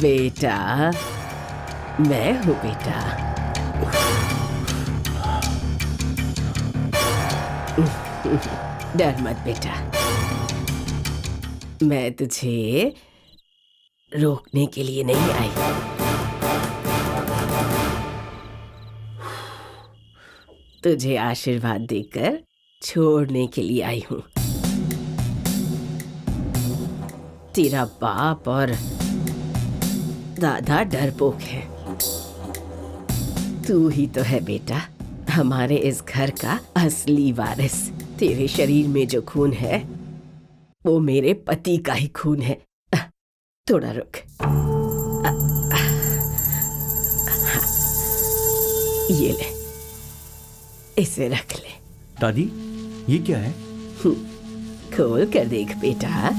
बेटा, मैं हूँ बेटा। डर मत बेटा, मैं तुझे रोकने के लिए नहीं आई। तुझे आशीर्वाद देकर छोड़ने के लिए आई हूँ। तेरा बाप और दादा डरपोक है, तू ही तो है बेटा हमारे इस घर का असली वारिस। तेरे शरीर में जो खून है वो मेरे पति का ही खून है। थोड़ा रुक। ये ले, इसे रख ले। दादी, ये क्या है? खोल कर देख बेटा।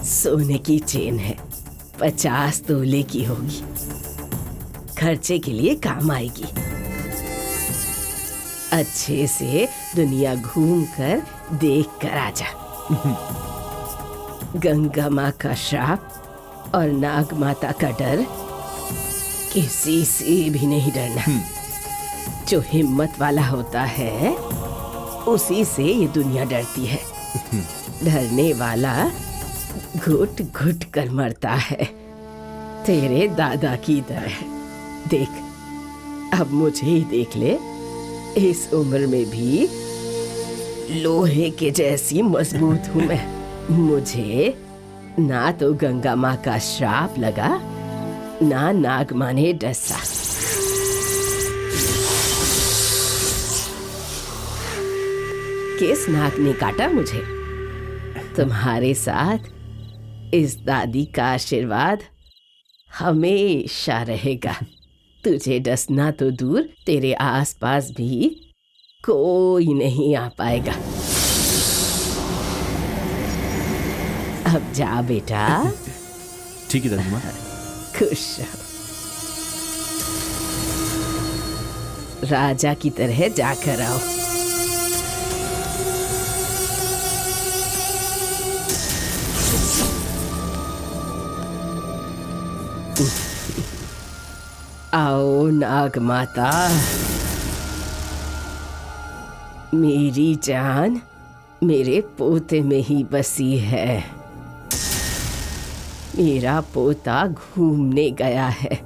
सोने की चेन है, 50 तोले की होगी, खर्चे के लिए काम आएगी। अच्छे से दुनिया घूम कर देख कर आ जा। गंगा माँ का श्राप और नाग माता का डर किसी से भी नहीं डरना। जो हिम्मत वाला होता है उसी से ये दुनिया डरती है। डरने वाला घुट घुट कर मरता है, तेरे दादा की तरह। देख, अब मुझे ही देख ले, इस उम्र में भी लोहे के जैसी मजबूत हूं मैं। मुझे ना तो गंगा माँ का श्राप लगा, ना नाग माँ ने डसा। किस नाग ने काटा मुझे? तुम्हारे साथ इस दादी का आशीर्वाद हमेशा रहेगा। तुझे डसना तो दूर, तेरे आसपास भी कोई नहीं आ पाएगा। अब जा बेटा। ठीक है दादी माँ। खुश रहो, राजा की तरह जाकर आओ। आओ नाग माता, मेरी जान मेरे पोते में ही बसी है। मेरा पोता घूमने गया है।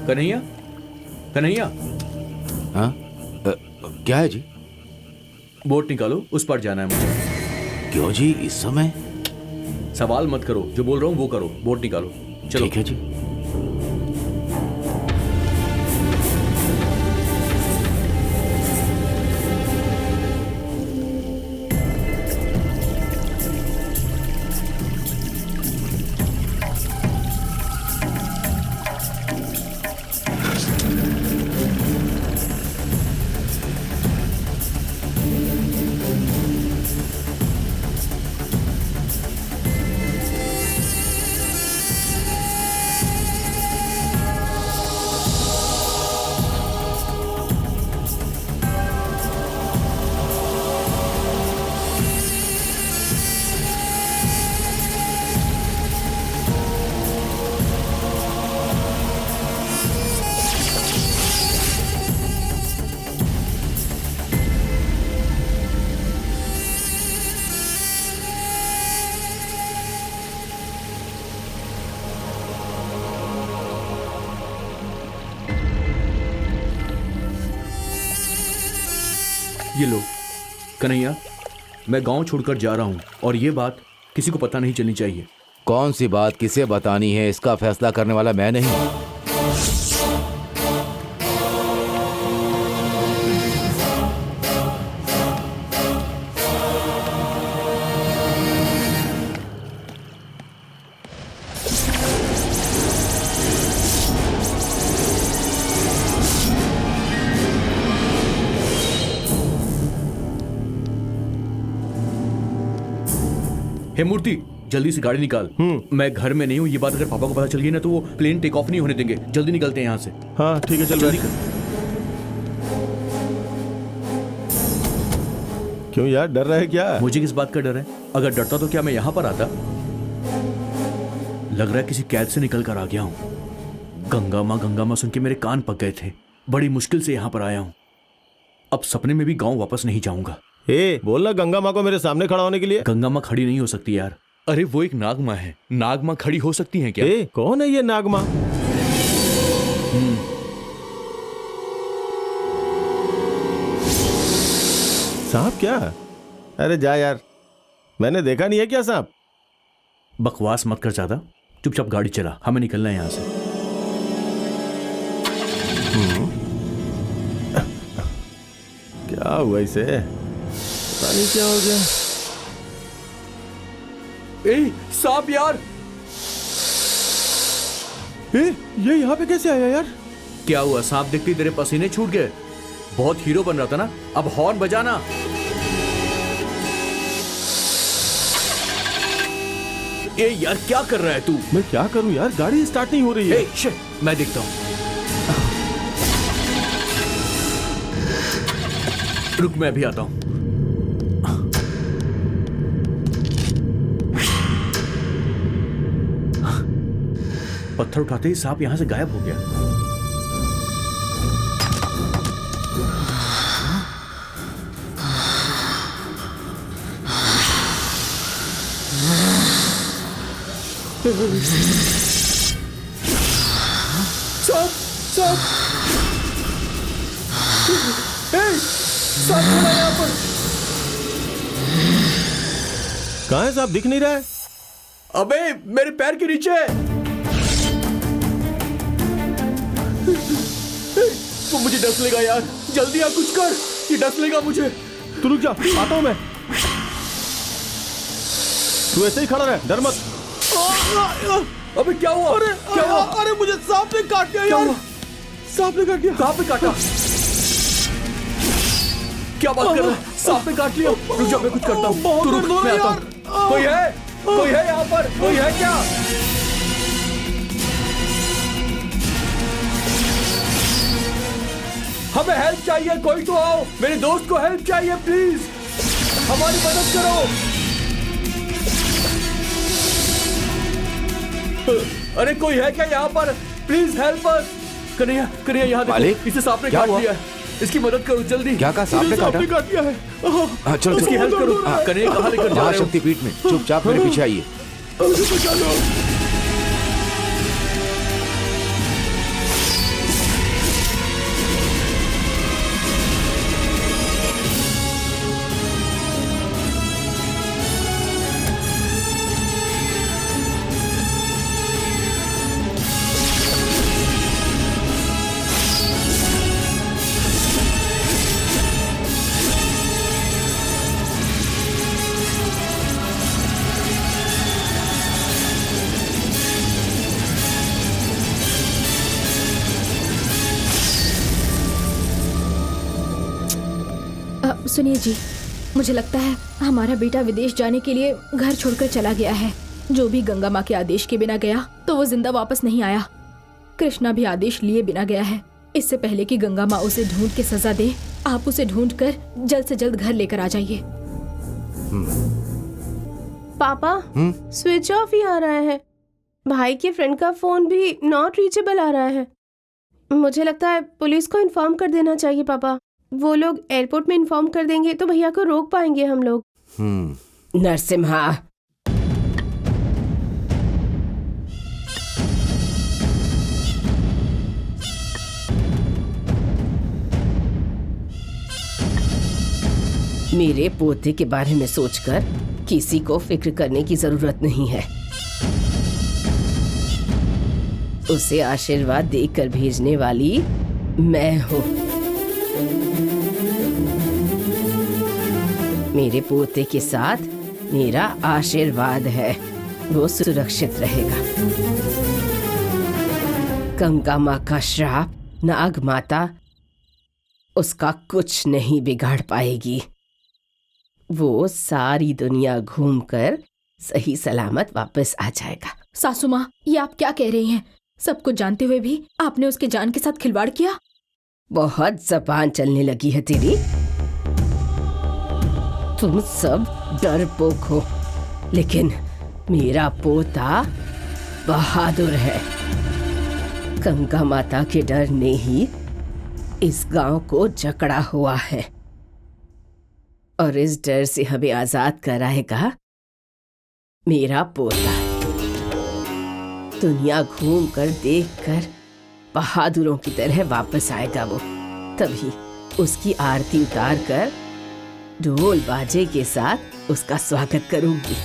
कन्हैया, कन्हैया। हाँ, क्या है जी? बोट निकालो, उस पर जाना है मुझे। क्यों जी, इस समय? सवाल मत करो, जो बोल रहा हूँ वो करो। बोट निकालो, चलो। ठीक है जी। ये लो कन्हैया, मैं गांव छोड़कर जा रहा हूँ और ये बात किसी को पता नहीं चलनी चाहिए। कौन सी बात किसे बतानी है, इसका फैसला करने वाला मैं नहीं। हे मूर्ति, जल्दी से गाड़ी निकाल। मैं घर में नहीं हूँ, ये बात अगर पापा को पता चल गई ना तो वो प्लेन टेक ऑफ नहीं होने देंगे। जल्दी निकलते हैं यहाँ से। हाँ ठीक है, चल जल्दी बैठ। कर। क्यों यार, डर रहा है क्या? मुझे किस बात का डर है? अगर डरता तो क्या मैं यहाँ पर आता? लग रहा है किसी कैद से निकल कर आ गया हूँ। गंगा माँ सुन के मेरे कान पक गए थे। बड़ी मुश्किल से यहाँ पर आया हूँ। अब सपने में भी गाँव वापस नहीं जाऊंगा। बोलना गंगा माँ को मेरे सामने खड़ा होने के लिए। गंगा माँ खड़ी नहीं हो सकती यार। अरे वो एक नाग माँ है, नाग माँ खड़ी हो सकती हैं क्या? कौन है ये नाग माँ? सांप क्या? अरे जा यार, मैंने देखा नहीं है क्या सांप? बकवास मत कर ज्यादा, चुपचाप गाड़ी चला, हमें निकलना है यहाँ से। क्या हुआ इसे? पता नहीं क्या हो गया। सांप यार! ये यहाँ पे कैसे आया यार? क्या हुआ? सांप देखते ही तेरे पसीने छूट गए? बहुत हीरो बन रहा था ना, अब हॉर्न बजाना। यार क्या कर रहा है तू? मैं क्या करूं यार, गाड़ी स्टार्ट नहीं हो रही है। शिट, मैं देखता हूं। रुक, मैं भी आता हूं। पत्थर उठाते ही सांप यहां से गायब हो गया। सांप! सांप! सांप खड़ा है यहाँ पर। कहाँ है सांप? दिख नहीं रहा है। अबे मेरे पैर के नीचे है। वो मुझे डस लेगा यार, जल्दी आ कुछ कर, ये डस लेगा मुझे। तू रुक जा, आता हूं मैं। तू ऐसे ही खड़ा रह, डर मत। अबे क्या हुआ? अरे क्या हुआ? अरे मुझे सांप ने काट दिया यार। सांप ने काट दिया। कहाँ पे काटा? क्या बात कर रहा है? सांप ने काट लिया? रुक जा, मैं कुछ करता हूँ। तू रुक, मैं आता हूँ। कोई है? कोई है यहाँ पर? कोई है क्या? हमें हेल्प चाहिए, कोई तो आओ। मेरे दोस्त को हेल्प चाहिए, प्लीज हमारी मदद करो। अरे कोई है क्या यहाँ पर? Please help us. Kanhaiya, Kanhaiya यहाँ देखो, इसे सांप ने काट लिया है। इसकी मदद करो जल्दी। क्या कहा? सांप ने काट दिया है। हाँ, चलो इसकी हेल्प करो। कन्हैया कहाँ लेकर जा रहे हो? शक्तिपीठ में। चुपचाप मेरे पीछे आइए। मुझे बचा लो। सुनिए जी, मुझे लगता है हमारा बेटा विदेश जाने के लिए घर छोड़कर चला गया है। जो भी गंगा माँ के आदेश के बिना गया तो वो जिंदा वापस नहीं आया। कृष्णा भी आदेश लिए बिना गया है। इससे पहले कि गंगा माँ उसे ढूंढ के सजा दे, आप उसे ढूंढ कर जल्द से जल्द घर लेकर आ जाइए। पापा, स्विच ऑफ ही आ रहा है। भाई के फ्रेंड का फोन भी नॉट रीचेबल आ रहा है। मुझे लगता है पुलिस को इन्फॉर्म कर देना चाहिए पापा। वो लोग एयरपोर्ट में इन्फॉर्म कर देंगे तो भैया को रोक पाएंगे हम लोग। नरसिम्हा, मेरे पोते के बारे में सोचकर किसी को फिक्र करने की जरूरत नहीं है। उसे आशीर्वाद देकर भेजने वाली मैं हूँ। मेरे पोते के साथ मेरा आशीर्वाद है, वो सुरक्षित रहेगा। गंगा माँ का श्राप, नाग माता उसका कुछ नहीं बिगाड़ पाएगी। वो सारी दुनिया घूमकर सही सलामत वापस आ जाएगा। सासू माँ, ये आप क्या कह रही हैं? सब कुछ जानते हुए भी आपने उसके जान के साथ खिलवाड़ किया। बहुत जबान चलने लगी है तेरी। तुम सब डरपोक हो, लेकिन मेरा पोता बहादुर है। गंगा माता के डर ने ही इस गांव को जकड़ा हुआ है, और इस डर से हमें आजाद कराएगा मेरा पोता। दुनिया घूमकर देखकर बहादुरों की तरह वापस आएगा वो। तभी उसकी आरती उतार कर ढोल बाजे के साथ उसका स्वागत करूंगी,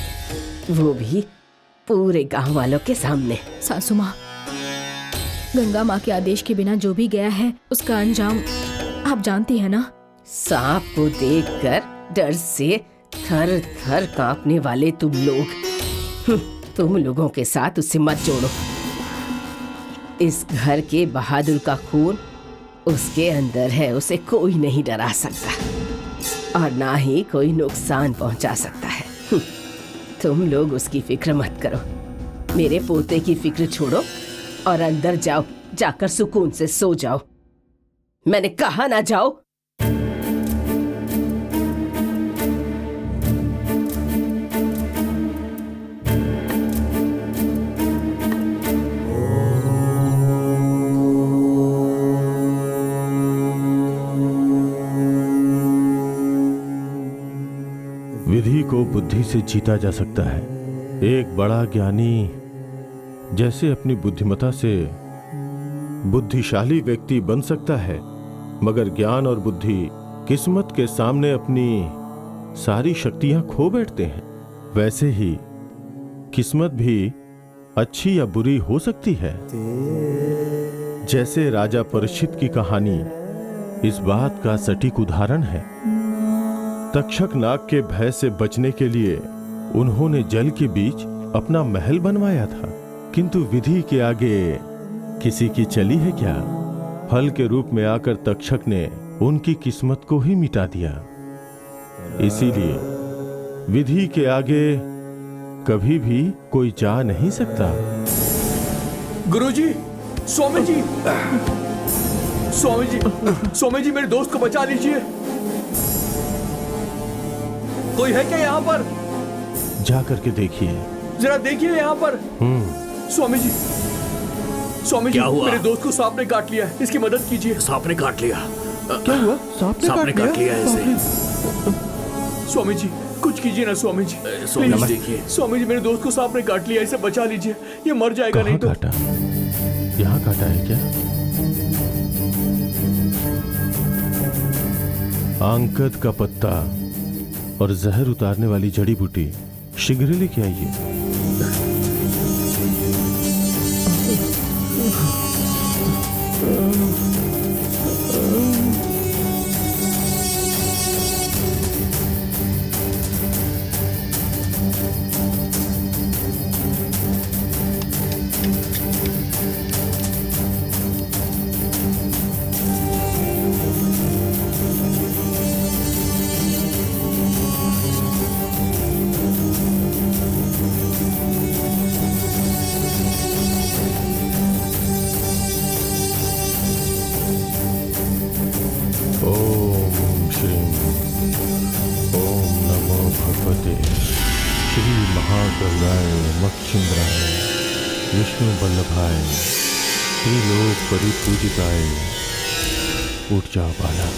वो भी पूरे गांव वालों के सामने। सासू माँ, गंगा माँ के आदेश के बिना जो भी गया है उसका अंजाम आप जानती है ना। सांप को देखकर डर से थर थर कांपने वाले तुम लोग, तुम लोगों के साथ उसे मत जोड़ो। इस घर के बहादुर का खून उसके अंदर है, उसे कोई नहीं डरा सकता और ना ही कोई नुकसान पहुंचा सकता है। तुम लोग उसकी फिक्र मत करो, मेरे पोते की फिक्र छोड़ो और अंदर जाओ, जाकर सुकून से सो जाओ। मैंने कहा ना जाओ। विधि को बुद्धि से जीता जा सकता है। एक बड़ा ज्ञानी जैसे अपनी बुद्धिमत्ता से बुद्धिशाली व्यक्ति बन सकता है, मगर ज्ञान और बुद्धि किस्मत के सामने अपनी सारी शक्तियां खो बैठते हैं। वैसे ही किस्मत भी अच्छी या बुरी हो सकती है। जैसे राजा परीक्षित की कहानी इस बात का सटीक उदाहरण है। तक्षक नाग के भय से बचने के लिए उन्होंने जल के बीच अपना महल बनवाया था, किंतु विधि के आगे किसी की चली है क्या? फल के रूप में आकर तक्षक ने उनकी किस्मत को ही मिटा दिया। इसीलिए विधि के आगे कभी भी कोई जा नहीं सकता। गुरुजी, स्वामी जी, स्वामी जी, स्वामी जी, मेरे दोस्त को बचा लीजिए। कोई है क्या यहाँ पर? जा करके देखिए, जरा देखिए यहाँ पर। स्वामी जी, स्वामी जी, क्या हुआ? मेरे दोस्त को सांप ने काट लिया, इसकी मदद कीजिए। सांप ने काट लिया? क्या हुआ? सांप ने काट लिया ऐसे? स्वामी जी, कुछ कीजिए ना स्वामी जी। स्वामी जी, प्लीज। देखिए। स्वामी जी, मेरे दोस्त को सांप ने काट लिया, इसे बचा लीजिए, ये मर जाएगा नहीं तो। काटा? यहाँ काटा है क्या? आंकद का पत्ता और जहर उतारने वाली जड़ी बूटी शीघ्र लेके आइए। ओम श्री ओम नमो भगवते श्री महागरुड़ाय मक्षिंद्राय विष्णु वल्लभाय त्रिलोक परिपूजिताय। उठ जाओ बाला।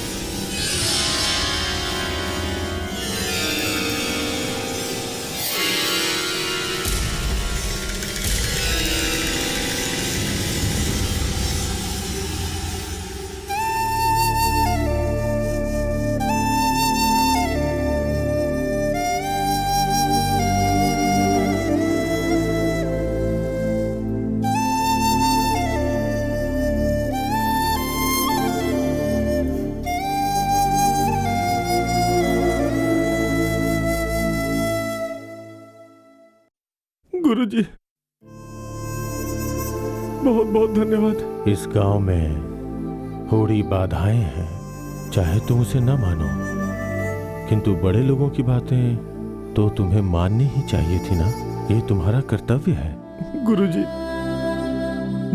गुरुजी, बहुत बहुत धन्यवाद। इस गांव में थोड़ी बाधाएं हैं, चाहे तुम उसे न मानो, किंतु बड़े लोगों की बातें तो तुम्हें माननी ही चाहिए थी ना। ये तुम्हारा कर्तव्य है। गुरुजी,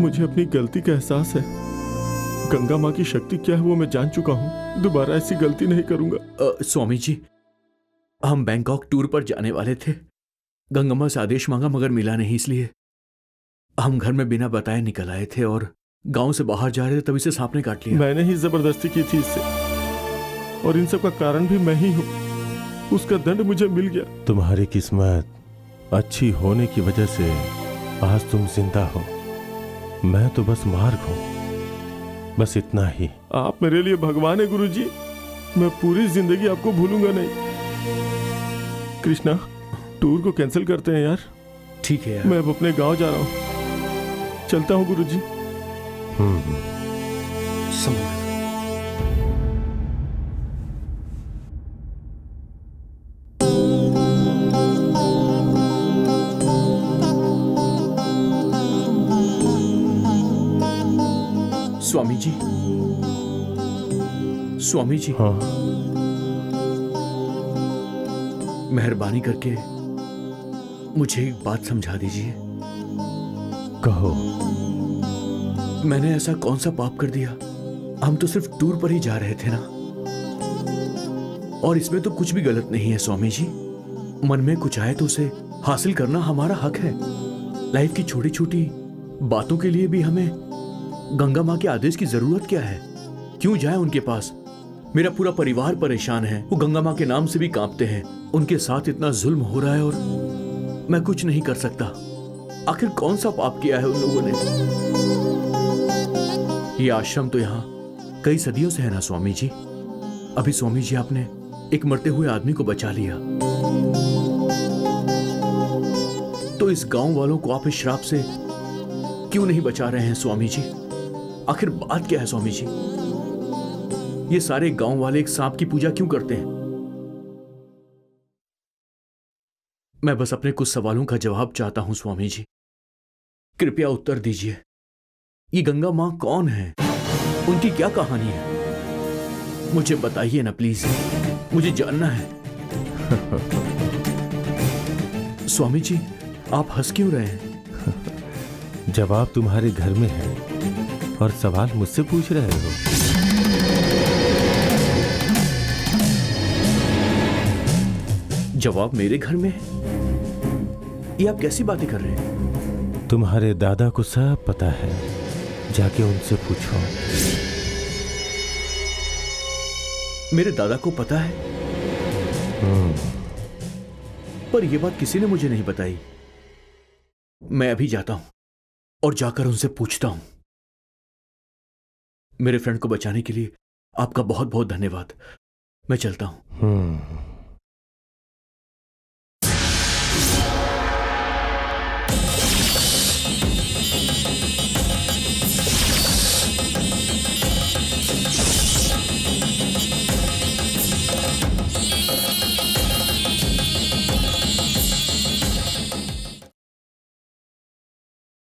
मुझे अपनी गलती का एहसास है। गंगा माँ की शक्ति क्या है वो मैं जान चुका हूँ। दोबारा ऐसी गलती नहीं करूंगा। स्वामी जी, हम बैंकॉक टूर पर जाने वाले थे। गंगा माँ से आदेश मांगा मगर मिला नहीं, इसलिए हम घर में बिना बताए निकल आए थे और गांव से बाहर जा रहे थे, तभी से सांप ने काट लिया। मैंने ही जबरदस्ती की थी इससे, और इन सब का कारण भी मैं ही हूँ। उसका दंड मुझे मिल गया। तुम्हारी किस्मत अच्छी होने की वजह से आज तुम जिंदा हो। मैं तो बस मार्ग हूँ, बस इतना ही। आप मेरे लिए भगवान है गुरुजी। मैं पूरी जिंदगी आपको भूलूंगा नहीं। कृष्णा, टूर को कैंसिल करते हैं यार। ठीक है यार। मैं अब अपने गांव जा रहा हूँ। चलता हूँ गुरुजी। समझ। स्वामी जी, स्वामी जी, हाँ, मेहरबानी करके मुझे एक बात समझा दीजिए। कहो। मैंने ऐसा कौन सा पाप कर दिया? हम तो सिर्फ टूर पर ही जा रहे थे ना, और इसमें तो कुछ भी गलत नहीं है स्वामी जी। मन में कुछ आए तो उसे हासिल करना हमारा हक है। लाइफ की छोटी छोटी बातों के लिए भी हमें गंगा माँ के आदेश की जरूरत क्या है? क्यों जाए उनके पास? मेरा पूरा परिवार परेशान है। वो गंगा माँ के नाम से भी कांपते हैं। उनके साथ इतना जुल्म हो रहा है और मैं कुछ नहीं कर सकता। आखिर कौन सा पाप किया है उन लोगों ने? ये आश्रम तो यहाँ कई सदियों से है ना स्वामी जी। अभी स्वामी जी आपने एक मरते हुए आदमी को बचा लिया, तो इस गांव वालों को आप इस श्राप से क्यों नहीं बचा रहे हैं स्वामी जी? आखिर बात क्या है स्वामी जी? ये सारे गांव वाले एक सांप की पूजा क्यों करते हैं? मैं बस अपने कुछ सवालों का जवाब चाहता हूं स्वामी जी। कृपया उत्तर दीजिए। ये गंगा मां कौन है? उनकी क्या कहानी है? मुझे बताइए ना प्लीज, मुझे जानना है। स्वामी जी, आप हंस क्यों रहे हैं? जवाब तुम्हारे घर में है और सवाल मुझसे पूछ रहे हो। जवाब मेरे घर में है? ये आप कैसी बातें कर रहे हैं? तुम्हारे दादा को सब पता है, जाके उनसे पूछो। मेरे दादा को पता है? पर यह बात किसी ने मुझे नहीं बताई। मैं अभी जाता हूं और जाकर उनसे पूछता हूं। मेरे फ्रेंड को बचाने के लिए आपका बहुत बहुत धन्यवाद। मैं चलता हूं।